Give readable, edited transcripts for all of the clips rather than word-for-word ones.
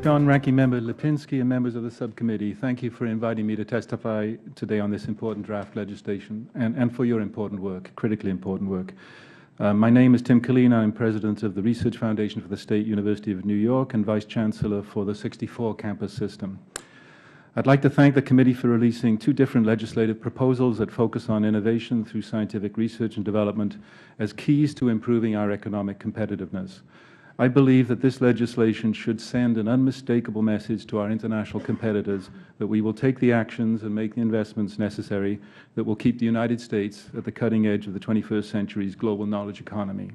John, Ranking Member Lipinski, and members of the subcommittee, thank you for inviting me to testify today on this important draft legislation and for your important work, critically important work. My name is Tim Killeen. I'm President of the Research Foundation for the State University of New York and Vice Chancellor for the 64 campus system. I'd like to thank the committee for releasing two different legislative proposals that focus on innovation through scientific research and development as keys to improving our economic competitiveness. I believe that this legislation should send an unmistakable message to our international competitors that we will take the actions and make the investments necessary that will keep the United States at the cutting edge of the 21st century's global knowledge economy.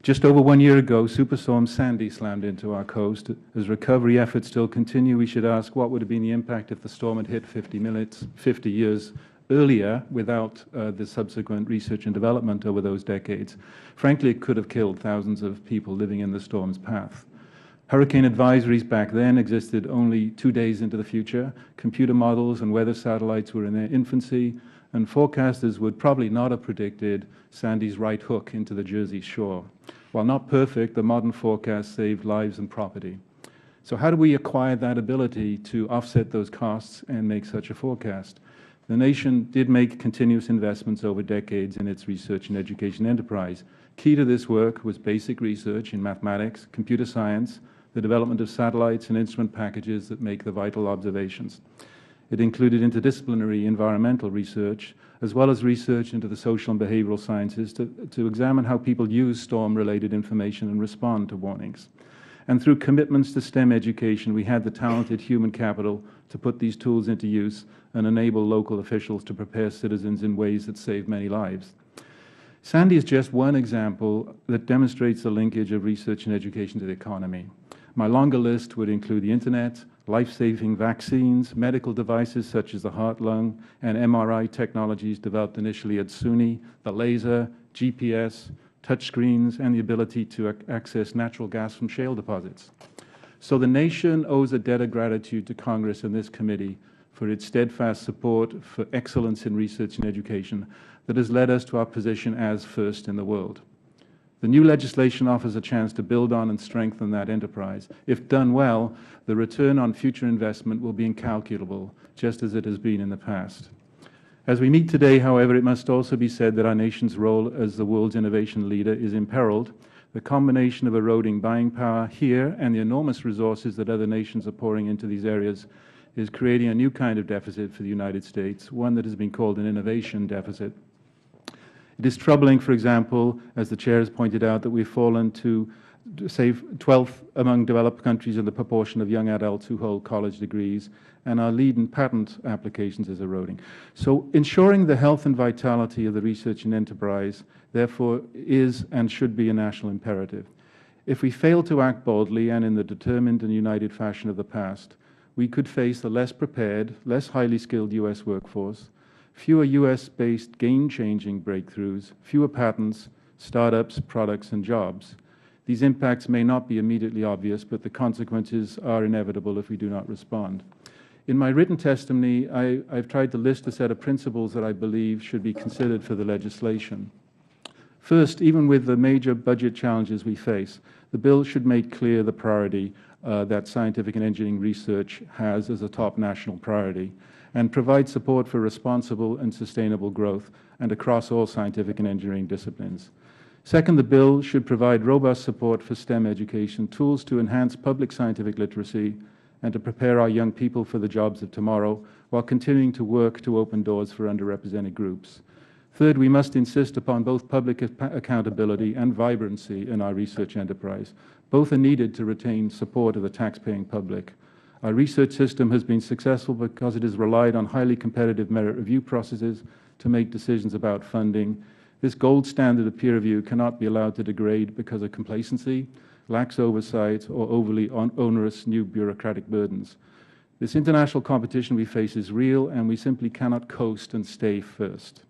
Just over 1 year ago, Superstorm Sandy slammed into our coast. As recovery efforts still continue, we should ask what would have been the impact if the storm had hit 50 years earlier without the subsequent research and development over those decades. Frankly, it could have killed thousands of people living in the storm's path. Hurricane advisories back then existed only 2 days into the future. Computer models and weather satellites were in their infancy, and forecasters would probably not have predicted Sandy's right hook into the Jersey shore. While not perfect, the modern forecast saved lives and property. So how do we acquire that ability to offset those costs and make such a forecast? The nation did make continuous investments over decades in its research and education enterprise. Key to this work was basic research in mathematics, computer science, the development of satellites and instrument packages that make the vital observations. It included interdisciplinary environmental research, as well as research into the social and behavioral sciences to examine how people use storm-related information and respond to warnings. And through commitments to STEM education, we had the talented human capital to put these tools into use and enable local officials to prepare citizens in ways that save many lives. Sandy is just one example that demonstrates the linkage of research and education to the economy. My longer list would include the internet, life-saving vaccines, medical devices such as the heart, lung, and MRI technologies developed initially at SUNY, the laser, GPS, touchscreens, and the ability to access natural gas from shale deposits. So the nation owes a debt of gratitude to Congress and this committee for its steadfast support for excellence in research and education that has led us to our position as first in the world. The new legislation offers a chance to build on and strengthen that enterprise. If done well, the return on future investment will be incalculable, just as it has been in the past. As we meet today, however, it must also be said that our nation's role as the world's innovation leader is imperiled. The combination of eroding buying power here and the enormous resources that other nations are pouring into these areas is creating a new kind of deficit for the United States, one that has been called an innovation deficit. It is troubling, for example, as the Chair has pointed out, that we've fallen to, say, 12th among developed countries in the proportion of young adults who hold college degrees, and our lead in patent applications is eroding. So ensuring the health and vitality of the research and enterprise, therefore, is and should be a national imperative. If we fail to act boldly and in the determined and united fashion of the past, we could face a less prepared, less highly skilled U.S. workforce, fewer U.S.-based game-changing breakthroughs, fewer patents, startups, products, and jobs. These impacts may not be immediately obvious, but the consequences are inevitable if we do not respond. In my written testimony, I've tried to list a set of principles that I believe should be considered for the legislation. First, even with the major budget challenges we face, the bill should make clear the priority that scientific and engineering research has as a top national priority and provide support for responsible and sustainable growth and across all scientific and engineering disciplines. Second, the bill should provide robust support for STEM education, tools to enhance public scientific literacy and to prepare our young people for the jobs of tomorrow while continuing to work to open doors for underrepresented groups. Third, we must insist upon both public accountability and vibrancy in our research enterprise. Both are needed to retain support of the taxpaying public. Our research system has been successful because it has relied on highly competitive merit review processes to make decisions about funding. This gold standard of peer review cannot be allowed to degrade because of complacency, lax oversight, or overly onerous new bureaucratic burdens. This international competition we face is real, and we simply cannot coast and stay first.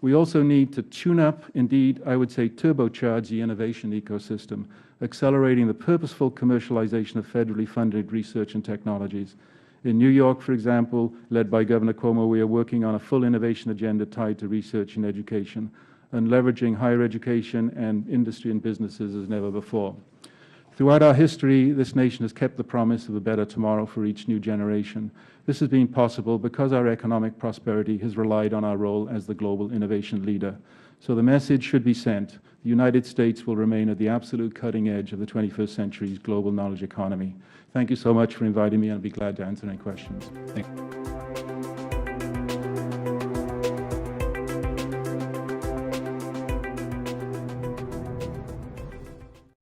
We also need to tune up, indeed, I would say turbocharge the innovation ecosystem, accelerating the purposeful commercialization of federally funded research and technologies. In New York, for example, led by Governor Cuomo, we are working on a full innovation agenda tied to research and education and leveraging higher education and industry and businesses as never before. Throughout our history, this nation has kept the promise of a better tomorrow for each new generation. This has been possible because our economic prosperity has relied on our role as the global innovation leader. So the message should be sent. The United States will remain at the absolute cutting edge of the 21st century's global knowledge economy. Thank you so much for inviting me, and I'll be glad to answer any questions. Thank you.